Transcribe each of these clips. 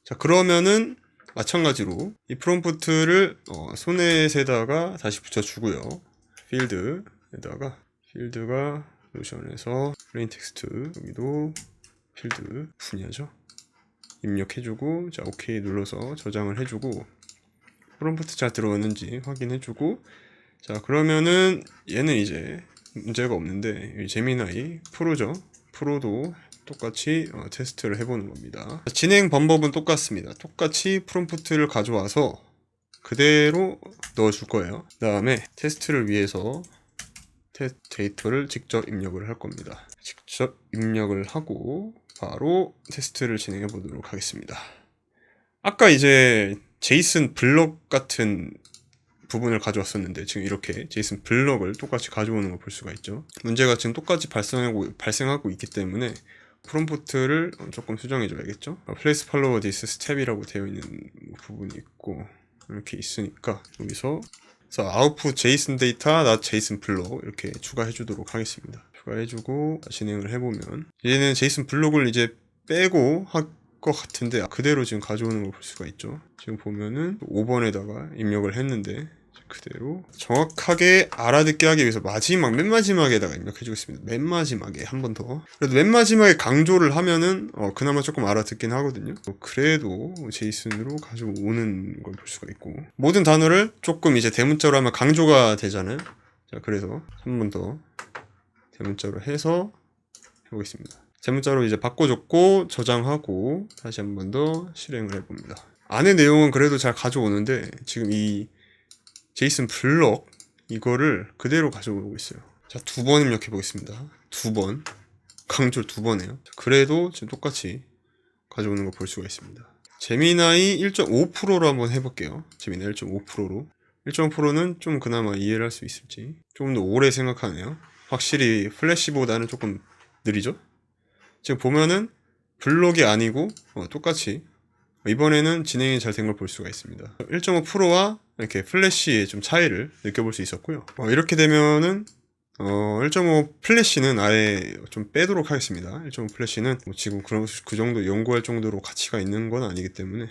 자, 그러면은 마찬가지로 이 프롬프트를 소넷에다가 다시 붙여주고요. 필드에다가 필드가 노션에서 플레인 텍스트, 여기도 필드 분야죠. 입력해주고, 자, 오케이 눌러서 저장을 해주고, 프롬프트 잘 들어갔는지 확인해주고, 자, 그러면은 얘는 이제 문제가 없는데, 제미나이 프로죠. 프로도 똑같이 테스트를 해보는 겁니다. 진행 방법은 똑같습니다. 똑같이 프롬프트를 가져와서 그대로 넣어줄 거예요. 그 다음에 테스트를 위해서 데이터를 직접 입력을 할 겁니다. 직접 입력을 하고 바로 테스트를 진행해 보도록 하겠습니다. 아까 이제 제이슨 블럭 같은 부분을 가져왔었는데 지금 이렇게 제이슨 블럭을 똑같이 가져오는 걸 볼 수가 있죠. 문제가 지금 똑같이 발생하고 있기 때문에 프롬프트를 조금 수정해 줘야겠죠. place follow this step이라고 되어 있는 부분이 있고 이렇게 있으니까 여기서 output JSON 데이터 not JSON 블록 이렇게 추가해 주도록 하겠습니다. 추가해 주고 진행을 해보면 얘는 JSON 블록을 이제 빼고 할 것 같은데 그대로 지금 가져오는 걸 볼 수가 있죠. 지금 보면은 5번에다가 입력을 했는데 그대로 정확하게 알아듣게 하기 위해서 맨 마지막에다가 입력해주고 있습니다. 맨 마지막에 한 번 더. 그래도 맨 마지막에 강조를 하면은 그나마 조금 알아듣긴 하거든요. 그래도 제이슨으로 가져오는 걸 볼 수가 있고 모든 단어를 조금 이제 대문자로 하면 강조가 되잖아요. 자, 그래서 한 번 더 대문자로 해서 해보겠습니다. 대문자로 이제 바꿔줬고 저장하고 다시 한 번 더 실행을 해봅니다. 안의 내용은 그래도 잘 가져오는데 지금 이 제이슨 블럭 이거를 그대로 가져오고 있어요. 자, 2번 입력해 보겠습니다. 2번 강조를 2번 해요. 그래도 지금 똑같이 가져오는 거 볼 수가 있습니다. 제미나이 1.5%로 한번 해볼게요. 제미나이 1.5%로 1.5%는 좀 그나마 이해를 할 수 있을지 조금 더 오래 생각하네요. 확실히 플래시보다는 조금 느리죠. 지금 보면은 블록이 아니고 똑같이 이번에는 진행이 잘 된 걸 볼 수가 있습니다. 1.5%와 이렇게 플래시의 좀 차이를 느껴볼 수 있었고요. 이렇게 되면은 1.5 플래시는 아예 좀 빼도록 하겠습니다. 1.5 플래시는 지금 그 정도 연구할 정도로 가치가 있는 건 아니기 때문에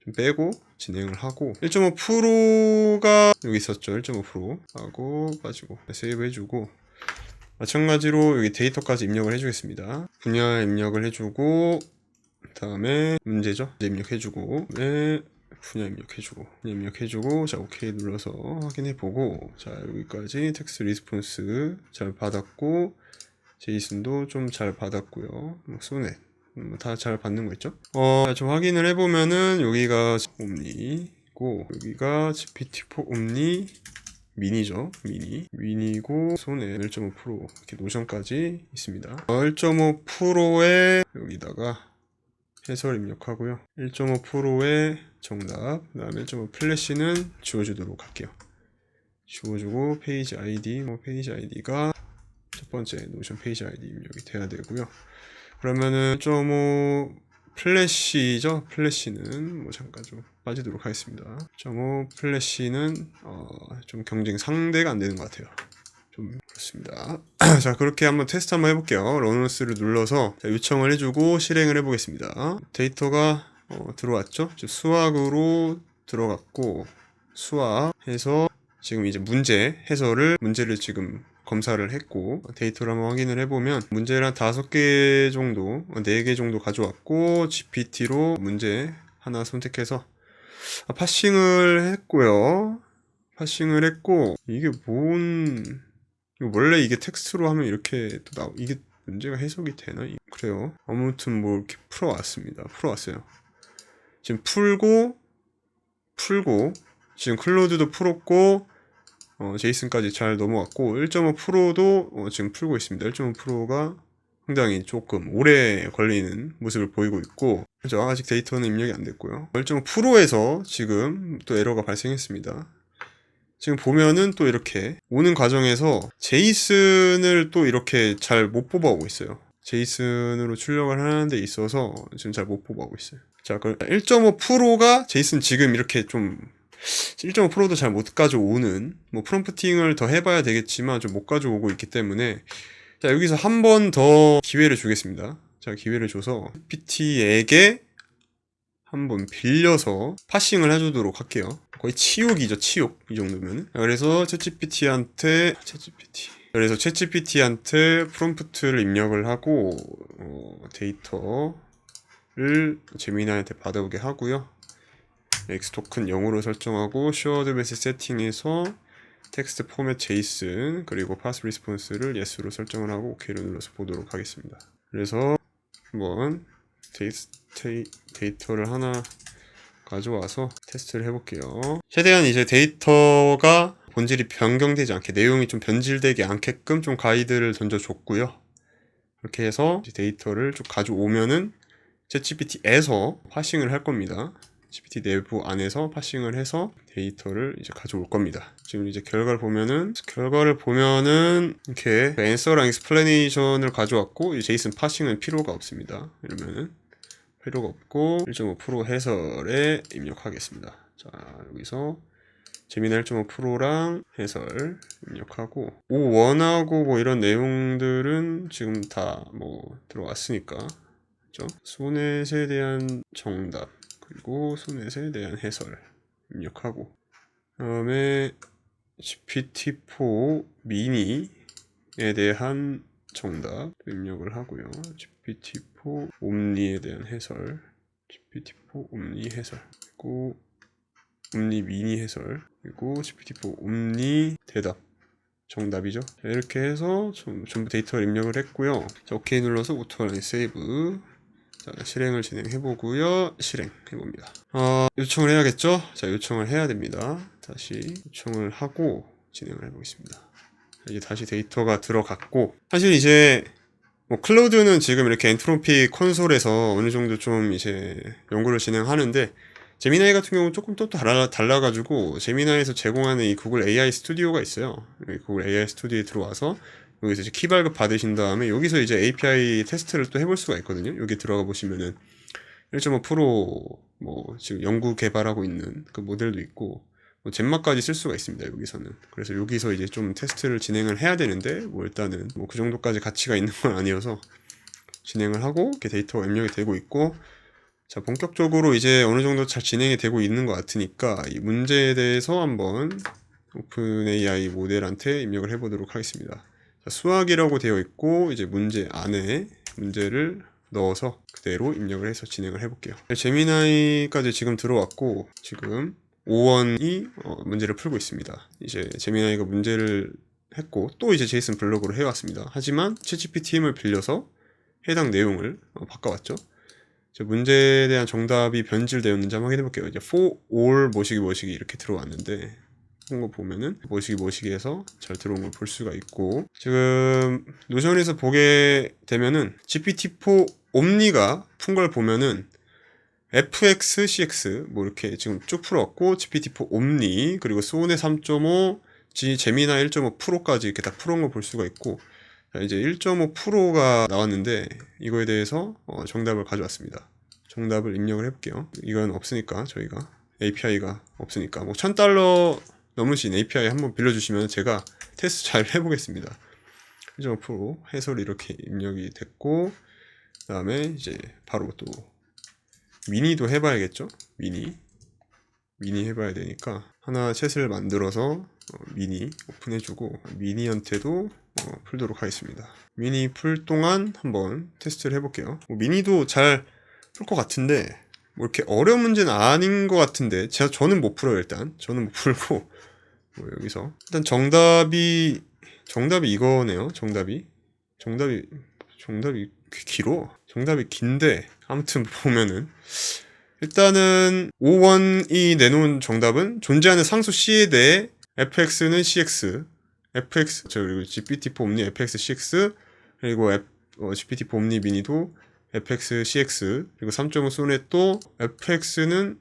좀 빼고 진행을 하고 1.5%가 여기 있었죠. 1.5% 하고 빠지고 세이브 해주고 마찬가지로 여기 데이터까지 입력을 해주겠습니다. 분야 입력을 해주고 그 다음에 문제죠. 입력해주고 분야 입력해주고 자, 오케이 눌러서 확인해보고 자, 여기까지 텍스트 리스폰스 잘 받았고 제이슨도 좀 잘 받았고요. 소넷 다 잘 받는 거 있죠? 좀 확인을 해보면은 여기가 옴니고 여기가 GPT-4 옴니 미니죠. 미니고 소넷 1.5% 이렇게 노션까지 있습니다. 1.5%에 여기다가 해설 입력하고요. 1.5%의 정답, 그 다음에 1.5 플래시는 지워주도록 할게요. 지워주고 페이지 아이디, 페이지 아이디가 첫 번째 노션 페이지 아이디 입력이 돼야 되고요. 그러면은 1.5 플래시죠. 플래시는 잠깐 좀 빠지도록 하겠습니다. 1.5 플래시는 좀 경쟁 상대가 안 되는 것 같아요. 좀 그렇습니다. 자, 그렇게 한번 테스트 한번 해볼게요. 러너스를 눌러서 요청을 해주고 실행을 해보겠습니다. 데이터가 들어왔죠. 수학으로 들어갔고 수학해서 지금 이제 문제를 지금 검사를 했고 데이터를 한번 확인을 해보면 문제를 한 5개 정도 4개 정도 가져왔고 GPT로 문제 하나 선택해서 파싱을 했고요. 파싱을 했고 이게 원래 이게 텍스트로 하면 이렇게 또 이게 문제가 해석이 되나? 그래요. 아무튼 이렇게 풀어왔어요. 지금 풀고 지금 클로드도 풀었고 제이슨까지 잘 넘어왔고 1.5%도 지금 풀고 있습니다. 1.5%가 상당히 조금 오래 걸리는 모습을 보이고 있고 그렇죠? 아직 데이터는 입력이 안 됐고요. 1.5%에서 지금 또 에러가 발생했습니다. 지금 보면은 또 이렇게 오는 과정에서 제이슨을 또 이렇게 잘 못 뽑아오고 있어요. 제이슨으로 출력을 하는 데 있어서 지금 잘 못 뽑아오고 있어요. 자, 1.5%가 제이슨 지금 이렇게 좀 1.5%도 잘 못 가져오는 프롬프팅을 더 해봐야 되겠지만 좀 못 가져오고 있기 때문에 자, 여기서 한 번 더 기회를 주겠습니다. 자, 기회를 줘서 PT에게 한번 빌려서 파싱을 해주도록 할게요. 거의 치욕이죠, 치욕. 이 정도면은. 그래서 챗GPT한테 프롬프트를 입력을 하고 데이터를 제미나이한테 받아오게 하고요. X 토큰 0으로 설정하고 쉐어드 메시지 세팅에서 텍스트 포맷 제이슨 그리고 파스 리스폰스를 yes로 설정을 하고 OK를 눌러서 보도록 하겠습니다. 그래서 한번 데이터를 하나 가져와서 테스트를 해볼게요. 최대한 이제 데이터가 본질이 변경되지 않게, 내용이 좀 변질되지 않게끔 좀 가이드를 던져줬고요. 그렇게 해서 이제 데이터를 쭉 가져오면은 챗GPT에서 파싱을 할 겁니다. GPT 내부 안에서 파싱을 해서 데이터를 이제 가져올 겁니다. 지금 이제 결과를 보면은 이렇게 앤서랑 익스플레네이션을 가져왔고 이 제이슨 파싱은 필요가 없습니다. 이러면은 필요가 없고 1.5% 해설에 입력하겠습니다. 자, 여기서 제미나 1.5%랑 해설 입력하고 O1하고 뭐 이런 내용들은 지금 다 뭐 들어왔으니까, 그렇죠? 소넷에 대한 정답 그리고 소넷에 대한 해설 입력하고, 그다음에 GPT-4 미니에 대한 정답 입력을 하고요. GPT-4 옴니에 대한 해설, GPT-4 옴니 해설, 그리고 옴니 미니 해설, 그리고 GPT-4 옴니 대답 정답이죠. 자, 이렇게 해서 전부 데이터를 입력을 했고요. 자, OK 눌러서 오토라인 세이브. 자, 실행을 진행해보고요. 실행해봅니다. 요청을 해야겠죠? 자, 요청을 해야 됩니다. 다시 요청을 하고 진행을 해보겠습니다. 이제 다시 데이터가 들어갔고, 사실 이제 뭐 클로드는 지금 이렇게 엔트로피 콘솔에서 어느 정도 좀 이제 연구를 진행하는데, 제미나이 같은 경우는 조금 또 달라가지고 제미나이에서 제공하는 이 구글 AI 스튜디오가 있어요. 구글 AI 스튜디오에 들어와서 여기서 이제 키 발급 받으신 다음에 여기서 이제 API 테스트를 또 해볼 수가 있거든요. 여기 들어가 보시면은 1.5% 뭐 지금 연구 개발하고 있는 그 모델도 있고 뭐 젠마까지 쓸 수가 있습니다. 여기서는. 그래서 여기서 이제 좀 테스트를 진행을 해야 되는데 뭐 일단은 뭐 그 정도까지 가치가 있는 건 아니어서 진행을 하고 이렇게 데이터가 입력이 되고 있고, 자, 본격적으로 이제 어느 정도 잘 진행이 되고 있는 것 같으니까 이 문제에 대해서 한번 오픈AI 모델한테 입력을 해보도록 하겠습니다. 자, 수학이라고 되어 있고 이제 문제 안에 문제를 넣어서 그대로 입력을 해서 진행을 해볼게요. 제미나이까지 지금 들어왔고 지금 5원이 문제를 풀고 있습니다. 이제 제미나이가 문제를 했고 또 이제 제이슨 블록으로 해왔습니다. 하지만 챗GPT-M을 빌려서 해당 내용을 바꿔왔죠. 문제에 대한 정답이 변질되었는지 한번 확인해볼게요. 이제 for all 뭐시기 이렇게 들어왔는데 거 보면은 뭐시기에서 잘 들어온 걸 볼 수가 있고, 지금 노션에서 보게 되면은 GPT-4 옴니가 푼 걸 보면은 FX, CX 뭐 이렇게 지금 쭉 풀어왔고 GPT-4 옴니 그리고 소네 3.5 제미나 1.5%까지 이렇게 다 풀어온 걸 볼 수가 있고, 자, 이제 1.5%가 나왔는데 이거에 대해서 정답을 가져왔습니다. 정답을 입력을 해볼게요. 이건 없으니까 저희가 API가 없으니까 뭐 $1,000 넘으신 API 한번 빌려주시면 제가 테스트 잘 해보겠습니다. 1.5% 해설이 이렇게 입력이 됐고, 그 다음에 이제 바로 또 미니도 해봐야겠죠? 미니 해봐야 되니까 하나 챗을 만들어서 미니 오픈해주고 미니한테도 풀도록 하겠습니다. 미니 풀 동안 한번 테스트를 해볼게요. 미니도 잘 풀 것 같은데 뭐 이렇게 어려운 문제는 아닌 것 같은데 저는 못 풀어요. 일단 저는 못 풀고 뭐 여기서 일단 정답이 이거네요. 정답이 길어. 정답이 긴데 아무튼 보면은 일단은 5원이 내놓은 정답은 존재하는 상수 C에 대해 fx는 cx, 그리고 GPT-4 옴니 fx cx, 그리고 GPT-4 옴니 미니도 fx cx, 그리고 3.5 소넷도 fx는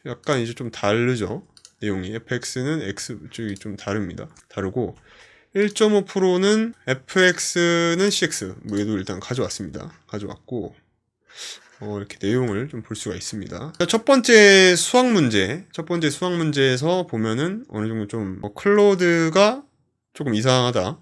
약간 이제 좀 다르죠. 내용이 fx는 x 쪽이 좀 다르고 1.5%는 fx는 cx 뭐 얘도 일단 가져왔고 이렇게 내용을 좀 볼 수가 있습니다. 첫 번째 수학 문제에서 보면은 어느 정도 좀 클로드가 조금 이상하다.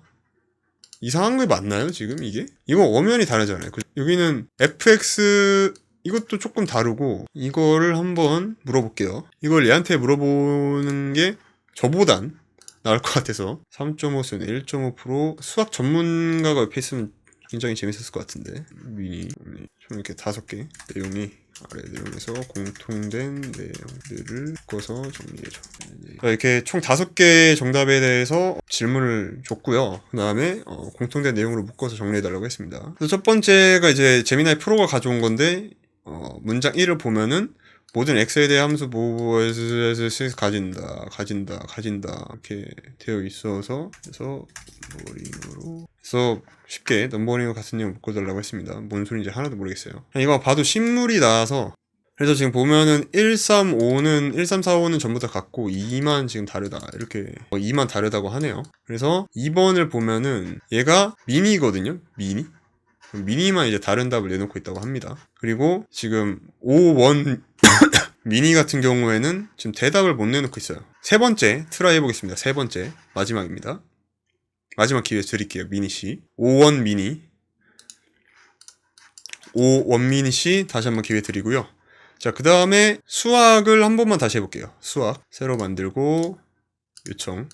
이상한 게 맞나요 지금 이게? 이거 엄연히 다르잖아요. 여기는 fx 이것도 조금 다르고 이거를 한번 물어볼게요. 이걸 얘한테 물어보는 게 저보단 나을 것 같아서 3.5 쓰네 1.5% 수학 전문가가 옆에 있으면 굉장히 재밌었을 것 같은데 미니 좀 이렇게 5개 내용이 아래 내용에서 공통된 내용들을 묶어서 정리해줘. 이렇게 총 5개 정답에 대해서 질문을 줬고요. 그 다음에 공통된 내용으로 묶어서 정리해달라고 했습니다. 그래서 첫 번째가 이제 제미나이 프로가 가져온 건데 문장 1을 보면은 모든 x에 대해 함수 모호에서 가진다 이렇게 되어 있어서 그래서 넘버링으로 그래서 쉽게 넘버링과 같은 내용 묶어달라고 했습니다. 뭔 소리인지 하나도 모르겠어요. 이거 봐도 신물이 나와서 그래서 지금 보면은 135는 1345는 전부 다 같고 2만 지금 다르다 이렇게 2만 다르다고 하네요. 그래서 2번을 보면은 얘가 미니거든요. 미니만 이제 다른 답을 내놓고 있다고 합니다. 그리고 지금 5원 미니 같은 경우에는 지금 대답을 못 내놓고 있어요. 세 번째 트라이 해보겠습니다. 세 번째 마지막입니다. 마지막 기회 드릴게요. 미니씨 5원 미니씨 다시 한번 기회 드리고요. 자, 그 다음에 수학을 한 번만 다시 해볼게요. 수학 새로 만들고 요청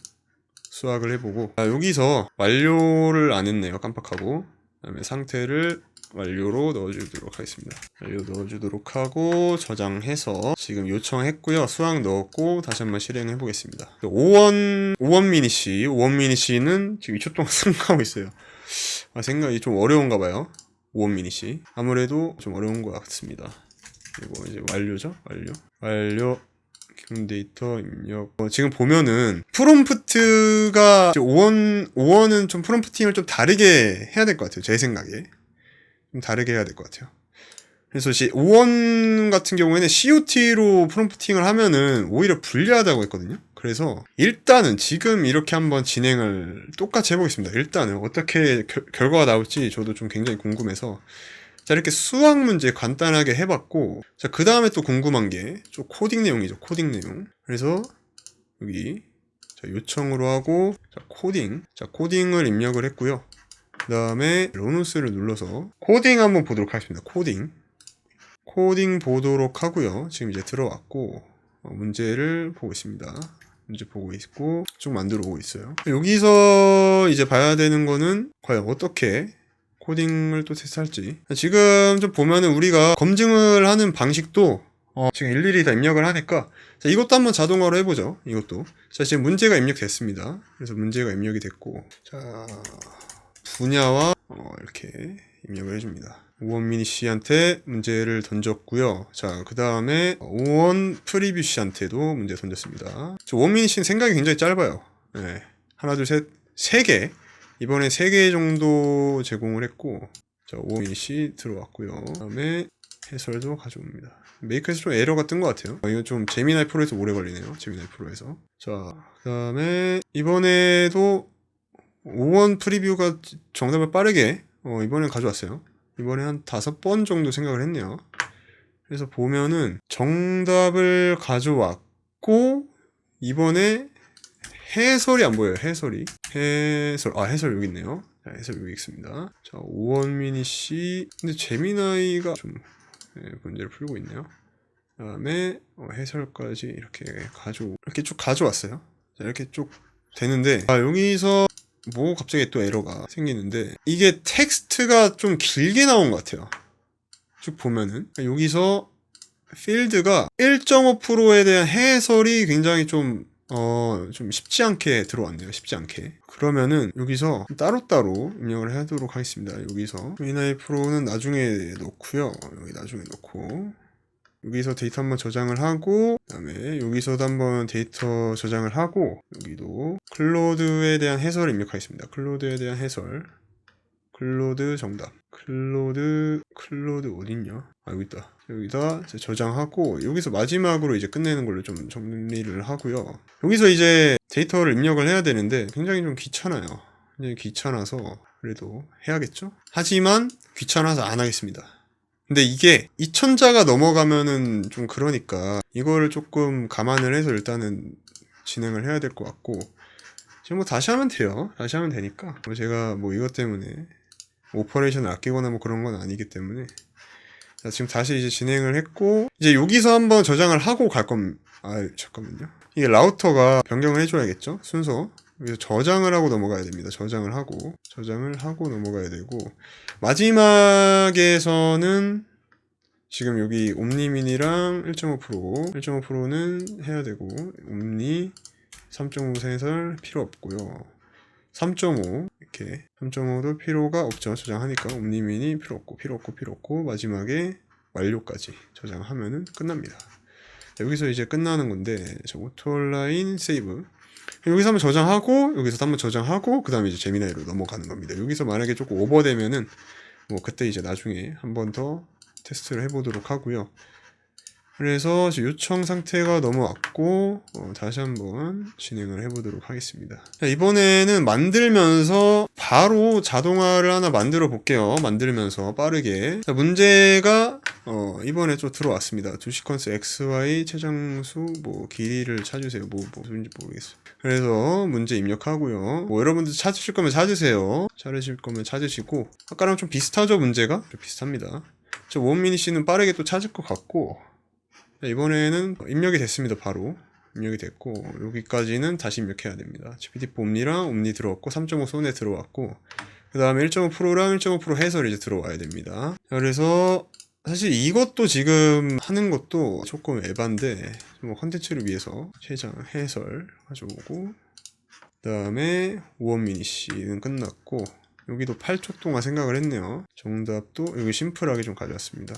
수학을 해보고 여기서 완료를 안 했네요. 깜빡하고 그 다음에 상태를 완료로 넣어주도록 하겠습니다. 완료 넣어주도록 하고 저장해서 지금 요청했고요. 수학 넣었고 다시 한번 실행해 보겠습니다. 5원 미니씨는 지금 2초 동안 생각하고 있어요. 생각이 좀 어려운가 봐요. 5원 미니씨 아무래도 좀 어려운 것 같습니다. 그리고 이제 완료죠. 완료 데이터 입력 지금 보면은 프롬프트가 5원은 좀 프롬프팅을 좀 다르게 해야 될 것 같아요. 제 생각에 좀 다르게 해야 될 것 같아요. 그래서 5원 같은 경우에는 COT로 프롬프팅을 하면은 오히려 불리하다고 했거든요. 그래서 일단은 지금 이렇게 한번 진행을 똑같이 해보겠습니다. 일단은 어떻게 결과가 나올지 저도 좀 굉장히 궁금해서 자, 이렇게 수학 문제 간단하게 해봤고, 자, 그 다음에 또 궁금한 게, 좀 코딩 내용이죠, 코딩 내용. 그래서, 여기, 자, 요청으로 하고, 자, 코딩을 입력을 했고요. 그 다음에, 로누스를 눌러서, 코딩 한번 보도록 하겠습니다. 코딩 보도록 하고요. 지금 이제 들어왔고, 문제를 보고 있습니다. 문제 보고 있고, 쭉 만들어 오고 있어요. 여기서 이제 봐야 되는 거는, 과연 어떻게, 코딩을 또 테스트할지 지금 좀 보면은 우리가 검증을 하는 방식도 지금 일일이 다 입력을 하니까 자, 이것도 한번 자동화로 해보죠. 이것도 자 지금 문제가 입력됐습니다. 그래서 문제가 입력이 됐고 자 분야와 이렇게 입력을 해줍니다. 5원 미니 씨한테 문제를 던졌고요. 자, 그 다음에 5원 프리뷰 씨한테도 문제 던졌습니다. 5원 미니 씨는 생각이 굉장히 짧아요. 네. 하나 둘 셋 3개 이번에 3개 정도 제공을 했고 자 5원C 들어왔고요. 그 다음에 해설도 가져옵니다. 메이크에서 좀 에러가 뜬 것 같아요. 이건 좀 제미나이 프로에서 오래 걸리네요. 제미나이 프로에서 자 그 다음에 이번에도 5원 프리뷰가 정답을 빠르게 이번엔 가져왔어요. 이번에 한 5번 정도 생각을 했네요. 그래서 보면은 정답을 가져왔고 이번에 해설이 안 보여요. 해설 여기 있네요. 자, 해설 여기 있습니다. 자, 5원 미니 씨 근데 제미나이가 좀 문제를 풀고 있네요. 그 다음에 해설까지 이렇게 쭉 가져왔어요. 자, 이렇게 쭉 되는데 여기서 뭐 갑자기 또 에러가 생기는데 이게 텍스트가 좀 길게 나온 것 같아요. 쭉 보면은 여기서 필드가 1.5%에 대한 해설이 굉장히 좀 쉽지 않게 들어왔네요. 쉽지 않게. 그러면은 여기서 따로따로 입력을 하도록 하겠습니다. 여기서 미나이 프로는 나중에 넣고요. 여기 나중에 넣고 여기서 데이터 한번 저장을 하고 그 다음에 여기서도 한번 데이터 저장을 하고 여기도 클로드에 대한 해설을 입력하겠습니다. 클로드에 대한 해설 클로드 정답 클로드 어딨냐? 여기 있다. 여기다 저장하고 여기서 마지막으로 이제 끝내는 걸로 좀 정리를 하고요. 여기서 이제 데이터를 입력을 해야 되는데 굉장히 좀 귀찮아요. 굉장히 귀찮아서 그래도 해야겠죠? 하지만 귀찮아서 안 하겠습니다. 근데 이게 2000자가 넘어가면은 좀 그러니까 이거를 조금 감안을 해서 일단은 진행을 해야 될 것 같고 지금 뭐 다시 하면 돼요. 다시 하면 되니까 제가 뭐 이것 때문에 오퍼레이션을 아끼거나 뭐 그런 건 아니기 때문에 자, 지금 다시 이제 진행을 했고, 이제 여기서 한번 저장을 하고 갈 겁니다. 잠깐만요. 이게 라우터가 변경을 해줘야겠죠? 순서. 여기서 저장을 하고 넘어가야 됩니다. 저장을 하고 넘어가야 되고, 마지막에서는 지금 여기 옴니미니랑 1.5%, 1.5%는 해야 되고, 옴니 3.5 세설 필요 없고요. 3.5 이렇게 3.5도 필요가 없죠. 저장하니까 옴니미니 필요 없고 마지막에 완료까지 저장하면은 끝납니다. 자, 여기서 이제 끝나는 건데 오토라인 세이브 여기서 한번 저장하고 여기서 한번 저장하고 그 다음에 이제 제미나이로 넘어가는 겁니다. 여기서 만약에 조금 오버되면은 뭐 그때 이제 나중에 한 번 더 테스트를 해보도록 하고요. 그래서 요청 상태가 넘어왔고 다시 한번 진행을 해보도록 하겠습니다. 자, 이번에는 만들면서 바로 자동화를 하나 만들어 볼게요. 만들면서 빠르게. 자, 문제가 이번에 좀 들어왔습니다. 두 시퀀스 XY 최장수 뭐 길이를 찾으세요. 무슨지 모르겠어요. 그래서 문제 입력하고요. 뭐 여러분들 찾으실 거면 찾으세요. 찾으실 거면 찾으시고 아까랑 좀 비슷하죠? 문제가? 좀 비슷합니다. 저 원미니 씨는 빠르게 또 찾을 것 같고 이번에는 입력이 됐습니다. 바로 입력이 됐고 여기까지는 다시 입력해야 됩니다. GPT4 옴니랑 옴니 들어왔고 3.5 손에 들어왔고 그 다음에 1.5%랑 1.5% 해설이 이제 들어와야 됩니다. 그래서 사실 이것도 지금 하는 것도 조금 에반데 뭐 컨텐츠를 위해서 최장 해설 가져오고 그 다음에 오원미니 씨는 끝났고 여기도 8초 동안 생각을 했네요. 정답도 여기 심플하게 좀 가져왔습니다.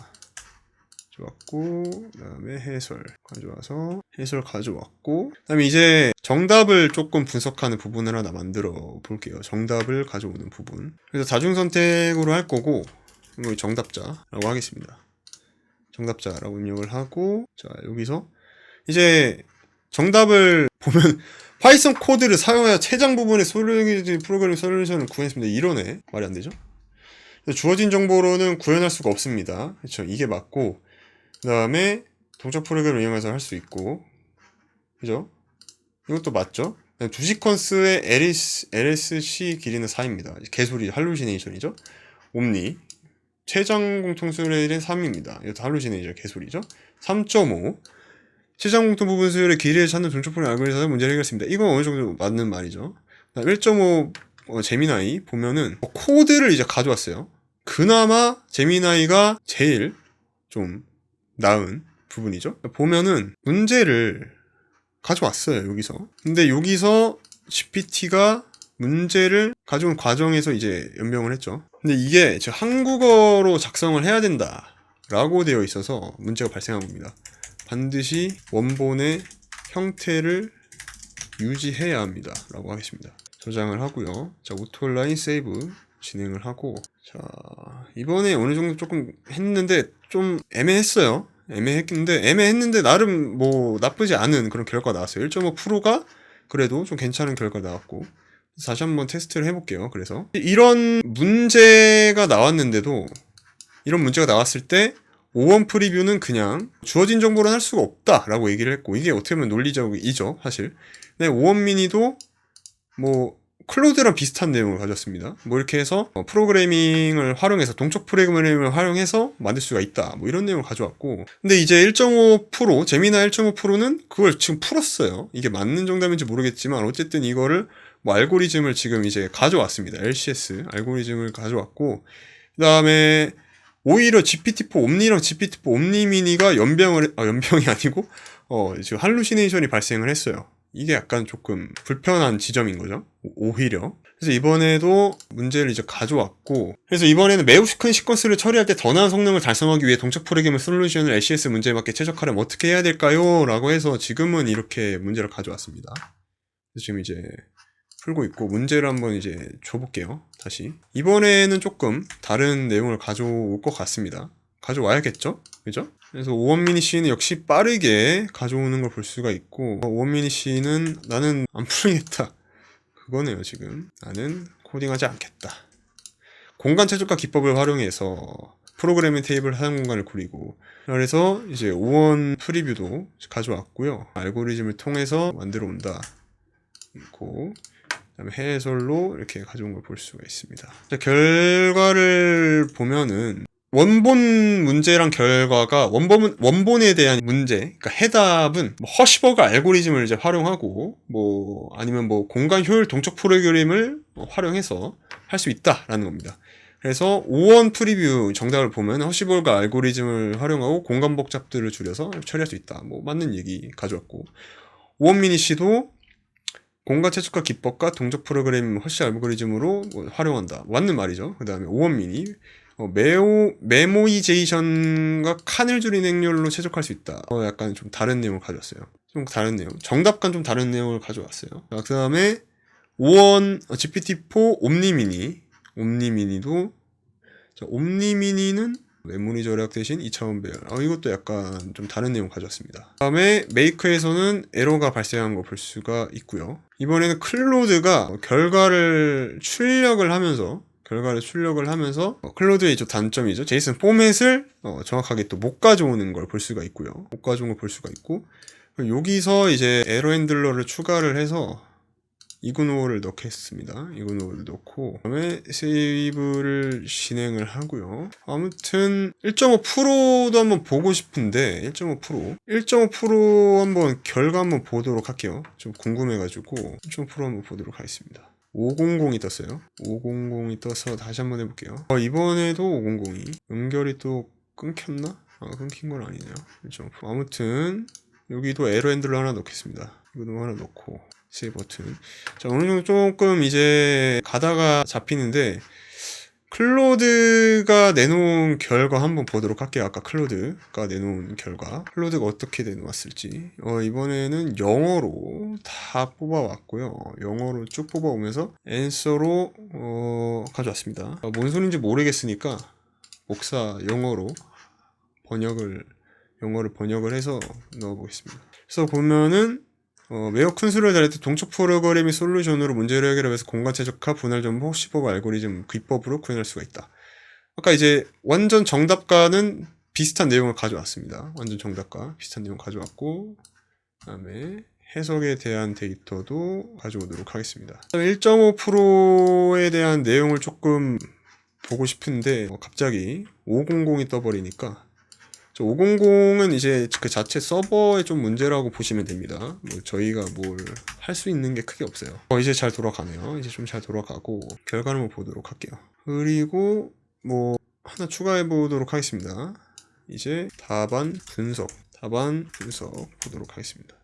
가져왔고 그 다음에 해설 가져왔고 그 다음에 이제 정답을 조금 분석하는 부분을 하나 만들어 볼게요. 정답을 가져오는 부분. 그래서 다중선택으로 할 거고 이거 정답자라고 하겠습니다. 정답자라고 입력을 하고 자 여기서 이제 정답을 보면 파이썬 코드를 사용하여 최장 부분의 프로그래밍 솔루션을 구현했습니다. 이러네. 말이 안 되죠? 주어진 정보로는 구현할 수가 없습니다. 그렇죠? 이게 맞고 그 다음에 동작 프로그램을 이용해서 할 수 있고 그죠? 이것도 맞죠? 두 시퀀스의 LSC 길이는 4입니다. 개소리 할루시네이션이죠? 옴니 최장 공통수열의 3입니다. 이것도 할루시네이션 개소리죠? 3.5 최장 공통 부분 수열의 길이를 찾는 동작 프로그램 알고리즘에서 문제를 해결했습니다. 이건 어느 정도 맞는 말이죠. 1.5 제미나이 보면은 코드를 이제 가져왔어요. 그나마 제미나이가 제일 좀 나은 부분이죠. 보면은 문제를 가져왔어요. 여기서. 근데 여기서 GPT가 문제를 가져온 과정에서 이제 연병을 했죠. 근데 이게 한국어로 작성을 해야 된다 라고 되어 있어서 문제가 발생한 겁니다. 반드시 원본의 형태를 유지해야 합니다 라고 하겠습니다. 저장을 하고요. 자, 오토라인 세이브 진행을 하고 자 이번에 어느 정도 조금 했는데 좀 애매했는데 나름 뭐 나쁘지 않은 그런 결과가 나왔어요. 1.5%가 그래도 좀 괜찮은 결과가 나왔고 다시 한번 테스트를 해볼게요. 그래서 이런 문제가 나왔는데도 이런 문제가 나왔을 때 O1 프리뷰는 그냥 주어진 정보로는 할 수가 없다라고 얘기를 했고 이게 어떻게 보면 논리적이죠 사실. 근데 O1 미니도 뭐 클로드랑 비슷한 내용을 가졌습니다. 뭐 이렇게 해서 프로그래밍을 활용해서 동적 프로그래밍을 활용해서 만들 수가 있다. 뭐 이런 내용을 가져왔고 근데 이제 1.5% 제미나 1.5%는 그걸 지금 풀었어요. 이게 맞는 정답인지 모르겠지만 어쨌든 이거를 뭐 알고리즘을 지금 이제 가져왔습니다. LCS 알고리즘을 가져왔고 그 다음에 오히려 GPT-4 옴니랑 GPT-4 옴니 미니가 연병이 아니고 지금 할루시네이션이 발생을 했어요. 이게 약간 조금 불편한 지점인 거죠. 오히려. 그래서 이번에도 문제를 이제 가져왔고 그래서 이번에는 매우 큰 시퀀스를 처리할 때 더 나은 성능을 달성하기 위해 동적 프로그래밍 솔루션을 LCS 문제에 맞게 최적화하려면 어떻게 해야 될까요? 라고 해서 지금은 이렇게 문제를 가져왔습니다. 그래서 지금 이제 풀고 있고 문제를 한번 이제 줘볼게요. 다시 이번에는 조금 다른 내용을 가져올 것 같습니다. 가져와야겠죠? 그죠? 그래서 오원미니 씨는 역시 빠르게 가져오는 걸 볼 수가 있고 오원미니 씨는 나는 안 풀겠다 그거네요. 지금 나는 코딩하지 않겠다. 공간 최적화 기법을 활용해서 프로그래밍 테이블 사용 공간을 구리고 그래서 이제 O1 프리뷰도 가져왔고요. 알고리즘을 통해서 만들어 온다 있고 그다음에 해설로 이렇게 가져온 걸 볼 수가 있습니다. 자, 결과를 보면은 원본 문제랑 결과가 원본에 대한 문제, 그러니까 해답은 뭐 허시버그 알고리즘을 이제 활용하고 뭐 아니면 뭐 공간 효율 동적 프로그램을 활용해서 할 수 있다라는 겁니다. 그래서 5원 프리뷰 정답을 보면 허시버그 알고리즘을 활용하고 공간 복잡들을 줄여서 처리할 수 있다. 뭐 맞는 얘기 가져왔고 5원 미니씨도 공간 최적화 기법과 동적 프로그램 허시 알고리즘으로 뭐 활용한다. 맞는 말이죠. 그 다음에 5원 미니 메모이제이션과 칸을 줄인 행렬로 최적화할 수 있다. 약간 좀 다른 내용을 가져왔어요. 좀 다른 내용. 정답과는 좀 다른 내용을 가져왔어요. 그 다음에 5원 GPT-4 옴니미니도 옴니미니는 메모리 절약 대신 2차원 배열. 이것도 약간 좀 다른 내용 가져왔습니다. 그 다음에 메이크에서는 에러가 발생한 거 볼 수가 있고요. 이번에는 클로드가 결과를 출력을 하면서 클로드의 좀 단점이죠. 제이슨 포맷을 정확하게 또 못 가져오는 걸 볼 수가 있고요. 못 가져온 걸 볼 수가 있고 여기서 이제 에러 핸들러를 추가를 해서 이그노어를 넣겠습니다. 이그노어를 넣고 그다음에 세이브를 진행을 하고요. 아무튼 1.5%도 한번 보고 싶은데 1.5% 한번 결과 한번 보도록 할게요. 좀 궁금해가지고 1.5% 한번 보도록 하겠습니다. 500이 떴어요. 500이 떠서 다시 한번 해볼게요. 이번에도 500이 연결이 또 끊겼나? 끊긴 건 아니네요. 1.5%. 아무튼 여기도 에러 핸들러 하나 넣겠습니다. 이거 하나 넣고 세이브 버튼. 자, 어느 정도 조금 이제 가다가 잡히는데 클로드가 내놓은 결과 한번 보도록 할게요. 아까 클로드가 내놓은 결과. 클로드가 어떻게 내놓았을지. 이번에는 영어로 다 뽑아왔고요. 영어로 쭉 뽑아오면서 앤서로 가져왔습니다. 뭔 소린지 모르겠으니까 목사 영어로 번역을 해서 넣어보겠습니다. 그래서 보면은 매우 큰 수를 다룰 때 동적 프로그래밍 솔루션으로 문제를 해결하면서 공간 최적화, 분할 정보, 허시버그 알고리즘 기법으로 구현할 수가 있다. 아까 이제 완전 정답과는 비슷한 내용을 가져왔습니다. 완전 정답과 비슷한 내용 가져왔고 그다음에 해석에 대한 데이터도 가져오도록 하겠습니다. 1.5%에 대한 내용을 조금 보고 싶은데 갑자기 500이 떠버리니까 500은 이제 그 자체 서버의 좀 문제라고 보시면 됩니다. 뭐 저희가 뭘 할 수 있는 게 크게 없어요. 이제 잘 돌아가네요. 이제 좀 잘 돌아가고 결과를 한번 보도록 할게요. 그리고 뭐 하나 추가해 보도록 하겠습니다. 이제 답안 분석 보도록 하겠습니다.